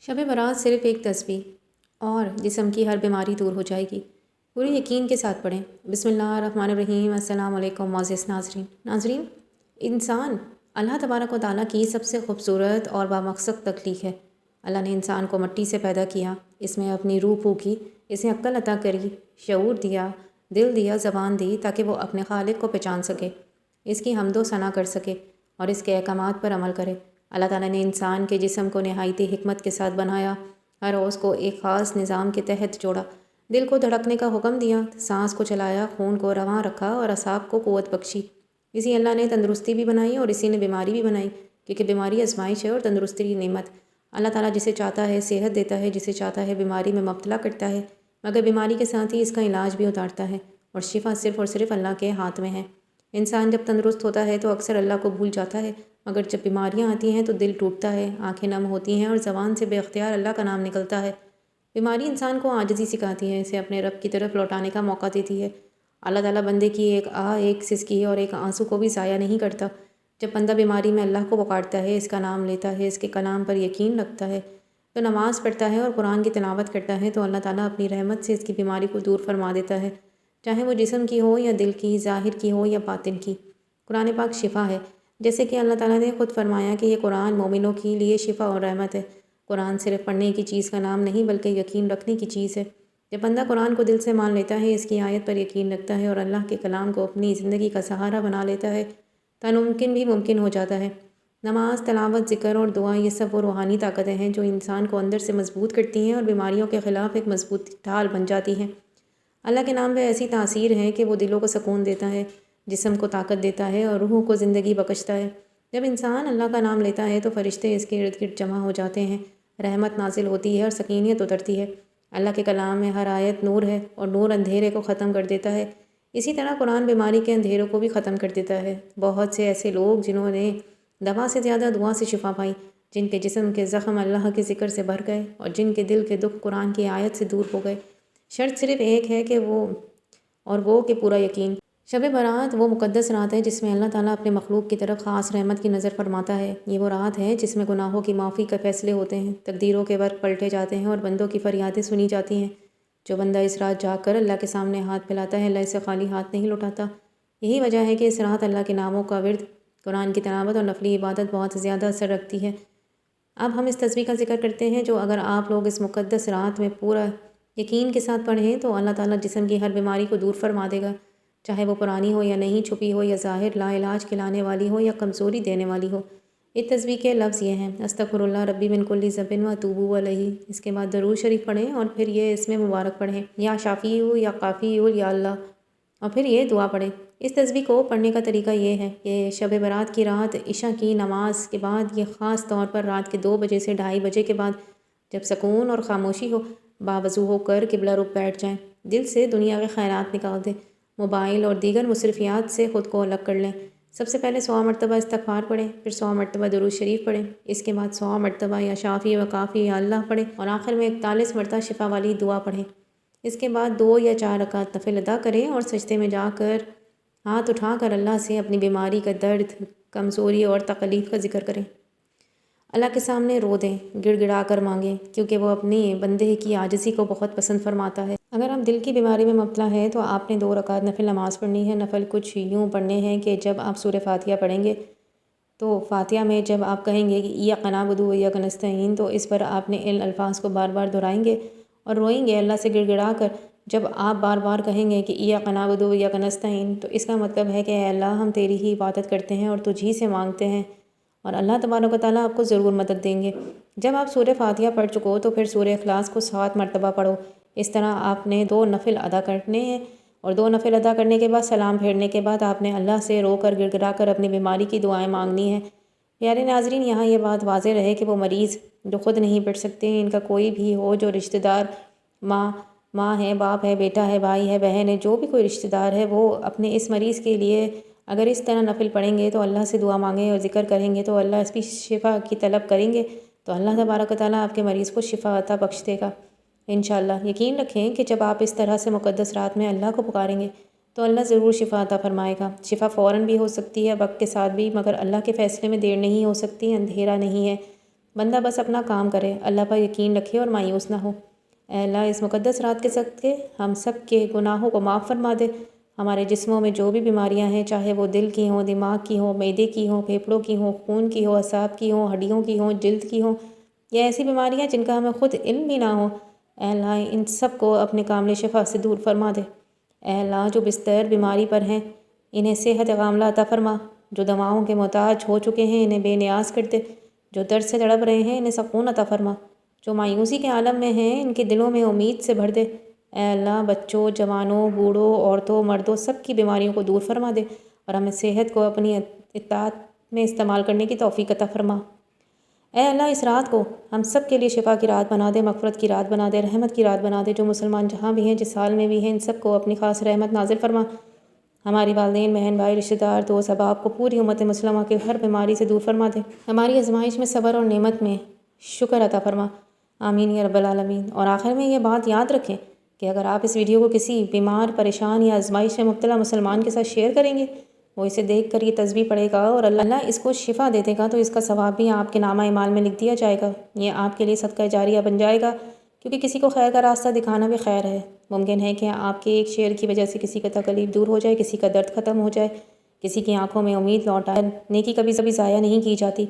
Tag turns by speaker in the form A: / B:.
A: شب برات صرف ایک تسبیح اور جسم کی ہر بیماری دور ہو جائے گی۔ پورے یقین کے ساتھ پڑھیں۔ بسم اللہ الرحمن الرحیم۔ السلام علیکم معزز ناظرین، انسان اللہ تبارک و تعالیٰ کی سب سے خوبصورت اور بامقصد تخلیق ہے۔ اللہ نے انسان کو مٹی سے پیدا کیا، اس میں اپنی روح پھونکی، اسے عقل عطا کری، شعور دیا، دل دیا، زبان دی تاکہ وہ اپنے خالق کو پہچان سکے، اس کی حمد و ثنا کر سکے اور اس کے احکامات پر عمل کرے۔ اللہ تعالیٰ نے انسان کے جسم کو نہایت حکمت کے ساتھ بنایا، ہر عضو کو ایک خاص نظام کے تحت جوڑا، دل کو دھڑکنے کا حکم دیا، سانس کو چلایا، خون کو رواں رکھا اور اعصاب کو قوت بخشی۔ اسی اللہ نے تندرستی بھی بنائی اور اسی نے بیماری بھی بنائی، کیونکہ بیماری آزمائش ہے اور تندرستی نعمت۔ اللہ تعالیٰ جسے چاہتا ہے صحت دیتا ہے، جسے چاہتا ہے بیماری میں مبتلا کرتا ہے، مگر بیماری کے ساتھ ہی اس کا علاج بھی اتارتا ہے، اور شفا صرف اور صرف اللہ کے ہاتھ میں ہے۔ انسان جب تندرست ہوتا ہے تو اکثر اللہ کو بھول جاتا ہے، مگر جب بیماریاں آتی ہیں تو دل ٹوٹتا ہے، آنکھیں نم ہوتی ہیں اور زبان سے بے اختیار اللہ کا نام نکلتا ہے۔ بیماری انسان کو عاجزی سکھاتی ہے، اسے اپنے رب کی طرف لوٹانے کا موقع دیتی ہے۔ اللہ تعالیٰ بندے کی ایک ایک سسکی اور ایک آنسو کو بھی ضائع نہیں کرتا۔ جب بندہ بیماری میں اللہ کو پکارتا ہے، اس کا نام لیتا ہے، اس کے کلام پر یقین رکھتا ہے، تو نماز پڑھتا ہے اور قرآن کی تلاوت کرتا ہے، تو اللہ تعالیٰ اپنی رحمت سے اس کی بیماری کو دور فرما دیتا ہے، چاہے وہ جسم کی ہو یا دل کی، ظاہر کی ہو یا باطن کی۔ قرآن پاک شفا ہے، جیسے کہ اللہ تعالیٰ نے خود فرمایا کہ یہ قرآن مومنوں کے لیے شفا اور رحمت ہے۔ قرآن صرف پڑھنے کی چیز کا نام نہیں بلکہ یقین رکھنے کی چیز ہے۔ جب بندہ قرآن کو دل سے مان لیتا ہے، اس کی آیت پر یقین رکھتا ہے اور اللہ کے کلام کو اپنی زندگی کا سہارا بنا لیتا ہے، تو ناممکن بھی ممکن ہو جاتا ہے۔ نماز، تلاوت، ذکر اور دعا، یہ سب وہ روحانی طاقتیں ہیں جو انسان کو اندر سے مضبوط کرتی ہیں اور بیماریوں کے خلاف ایک مضبوط ڈھال بن جاتی ہیں۔ اللہ کے نام پہ ایسی تاثیر ہے کہ وہ دلوں کو سکون دیتا ہے، جسم کو طاقت دیتا ہے اور روح کو زندگی بخشتا ہے۔ جب انسان اللہ کا نام لیتا ہے تو فرشتے اس کے ارد گرد جمع ہو جاتے ہیں، رحمت نازل ہوتی ہے اور سکینت اترتی ہے۔ اللہ کے کلام میں ہر آیت نور ہے اور نور اندھیرے کو ختم کر دیتا ہے۔ اسی طرح قرآن بیماری کے اندھیروں کو بھی ختم کر دیتا ہے۔ بہت سے ایسے لوگ جنہوں نے دوا سے زیادہ دعا سے شفا پائی، جن کے جسم کے زخم اللہ کے ذکر سے بھر گئے اور جن کے دل کے دکھ قرآن کی آیت سے دور ہو گئے۔ شرط صرف ایک ہے کہ وہ پورا یقین۔ شب برات وہ مقدس رات ہے جس میں اللہ تعالیٰ اپنے مخلوق کی طرف خاص رحمت کی نظر فرماتا ہے۔ یہ وہ رات ہے جس میں گناہوں کی معافی کے فیصلے ہوتے ہیں، تقدیروں کے ورق پلٹے جاتے ہیں اور بندوں کی فریادیں سنی جاتی ہیں۔ جو بندہ اس رات جاگ کر اللہ کے سامنے ہاتھ پھیلاتا ہے، اللہ اسے خالی ہاتھ نہیں لوٹاتا۔ یہی وجہ ہے کہ اس رات اللہ کے ناموں کا ورد، قرآن کی تلاوت اور نفلی عبادت بہت زیادہ اثر رکھتی ہے۔ اب ہم اس تسبیح کا ذکر کرتے ہیں جو اگر آپ لوگ اس مقدس رات میں پورا یقین کے ساتھ پڑھیں تو اللہ تعالیٰ جسم کی ہر بیماری کو دور فرما دے گا، چاہے وہ پرانی ہو یا نہیں، چھپی ہو یا ظاہر، لا علاج کھلانے والی ہو یا کمزوری دینے والی ہو۔ اس تسبیح کے لفظ یہ ہیں: استغفر اللہ ربی من کل ذنب و اتوب الیہ۔ اس کے بعد درود شریف پڑھیں اور پھر یہ اس میں مبارک پڑھیں: یا شافی ہو یا کافی ہو یا اللہ، اور پھر یہ دعا پڑھیں۔ اس تسبیح کو پڑھنے کا طریقہ یہ ہے کہ شب برات کی رات عشاء کی نماز کے بعد، یہ خاص طور پر رات کے 2 بجے سے 2:30 بجے کے بعد، جب سکون اور خاموشی ہو، باوضو ہو کر قبلہ رخ بیٹھ جائیں، دل سے دنیا کے خیرات نکال دیں، موبائل اور دیگر مصروفیات سے خود کو الگ کر لیں۔ سب سے پہلے 100 مرتبہ استغفار پڑھیں، پھر 100 مرتبہ درود شریف پڑھیں، اس کے بعد 100 مرتبہ یا شافی و کافی یا اللہ پڑھیں اور آخر میں 41 مرتبہ شفا والی دعا پڑھیں۔ اس کے بعد 2 یا 4 رکعت نفل ادا کریں اور سجدے میں جا کر ہاتھ اٹھا کر اللہ سے اپنی بیماری کا درد، کمزوری اور تکلیف کا ذکر کریں۔ اللہ کے سامنے رو دیں، گڑ گڑا کر مانگیں، کیونکہ وہ اپنی بندے کی عاجزی کو بہت پسند فرماتا ہے۔ اگر آپ دل کی بیماری میں مبتلا ہے تو آپ نے 2 رکعت نفل نماز پڑھنی ہے۔ نفل کچھ یوں پڑھنے ہیں کہ جب آپ سورہ فاتحہ پڑھیں گے تو فاتحہ میں جب آپ کہیں گے کہ ایاک نعبد و ایاک نستعین، تو اس پر آپ نے ان الفاظ کو بار بار دہرائیں گے اور روئیں گے اللہ سے گڑ گڑا کر۔ جب آپ بار بار کہیں گے کہ ایاک نعبد و ایاک نستعین، تو اس کا مطلب ہے کہ اے اللہ، ہم تیری ہی عبادت کرتے ہیں اور تجھ ہی سے مانگتے ہیں، اور اللہ تبارک و تعالیٰ آپ کو ضرور مدد دیں گے۔ جب آپ سورہ فاتحہ پڑھ چکو تو پھر سورہ اخلاص کو 7 مرتبہ پڑھو۔ اس طرح آپ نے 2 نفل ادا کرنے ہیں، اور 2 نفل ادا کرنے کے بعد سلام پھیرنے کے بعد آپ نے اللہ سے رو کر گڑ گڑا کر اپنی بیماری کی دعائیں مانگنی ہیں۔ پیارے ناظرین، یہاں یہ بات واضح رہے کہ وہ مریض جو خود نہیں پڑھ سکتے، ان کا کوئی بھی ہو، جو رشتہ دار، ماں ہے، باپ ہے، بیٹا ہے، بھائی ہے، بہن ہے، جو بھی کوئی رشتہ دار ہے، وہ اپنے اس مریض کے لیے اگر اس طرح نفل پڑھیں گے تو اللہ سے دعا مانگیں اور ذکر کریں گے تو اللہ اس کی شفا کی طلب کریں گے تو اللہ تبارک و تعالیٰ آپ کے مریض کو شفا عطا بخش دے گا انشاءاللہ۔ یقین رکھیں کہ جب آپ اس طرح سے مقدس رات میں اللہ کو پکاریں گے تو اللہ ضرور شفا عطا فرمائے گا۔ شفا فوراً بھی ہو سکتی ہے، وقت کے ساتھ بھی، مگر اللہ کے فیصلے میں دیر نہیں ہو سکتی، اندھیرا نہیں ہے۔ بندہ بس اپنا کام کرے، اللہ پر یقین رکھے اور مایوس نہ ہو۔ اے اللہ اس مقدس رات کے صدقے ہم سب کے گناہوں کو معاف فرما دے۔ ہمارے جسموں میں جو بھی بیماریاں ہیں، چاہے وہ دل کی ہوں، دماغ کی ہوں، معدے کی ہوں، پھیپھڑوں کی ہوں، خون کی ہوں، اعصاب کی ہوں، ہڈیوں کی ہوں، جلد کی ہوں، یا ایسی بیماریاں جن کا ہمیں خود علم بھی نہ ہو، اے اللہ ان سب کو اپنے کامل شفا سے دور فرما دے۔ اے اللہ جو بستر بیماری پر ہیں انہیں صحت کاملہ عطا فرما، جو دواؤں کے محتاج ہو چکے ہیں انہیں بے نیاز کر دے، جو درد سے تڑپ رہے ہیں انہیں سکون عطا فرما، جو مایوسی کے عالم میں ہیں ان کے دلوں میں امید سے بھر دے۔ اے اللہ بچوں، جوانوں، بوڑھوں، عورتوں، مردوں سب کی بیماریوں کو دور فرما دے اور ہمیں صحت کو اپنی اطاعت میں استعمال کرنے کی توفیق عطا فرما۔ اے اللہ اس رات کو ہم سب کے لیے شفا کی رات بنا دے، مغفرت کی رات بنا دے، رحمت کی رات بنا دے۔ جو مسلمان جہاں بھی ہیں، جس حال میں بھی ہیں، ان سب کو اپنی خاص رحمت نازل فرما۔ ہماری والدین، بہن بھائی، رشتہ دار، دوست احباب کو، پوری امت مسلمہ کے ہر بیماری سے دور فرما دے۔ ہماری آزمائش میں صبر اور نعمت میں شکر عطا فرما، آمین یا رب العالمین۔ اور آخر میں یہ بات یاد رکھیں کہ اگر آپ اس ویڈیو کو کسی بیمار، پریشان یا آزمائش میں مبتلا مسلمان کے ساتھ شیئر کریں گے، وہ اسے دیکھ کر یہ تسبیح پڑھے گا اور اللہ اس کو شفا دے دے گا، تو اس کا ثواب بھی آپ کے نامہ اعمال میں لکھ دیا جائے گا۔ یہ آپ کے لیے صدقہ جاریہ بن جائے گا، کیونکہ کسی کو خیر کا راستہ دکھانا بھی خیر ہے۔ ممکن ہے کہ آپ کے ایک شیئر کی وجہ سے کسی کا تکلیف دور ہو جائے، کسی کا درد ختم ہو جائے، کسی کی آنکھوں میں امید لوٹ آئے۔ نیکی کبھی ضائع نہیں کی جاتی۔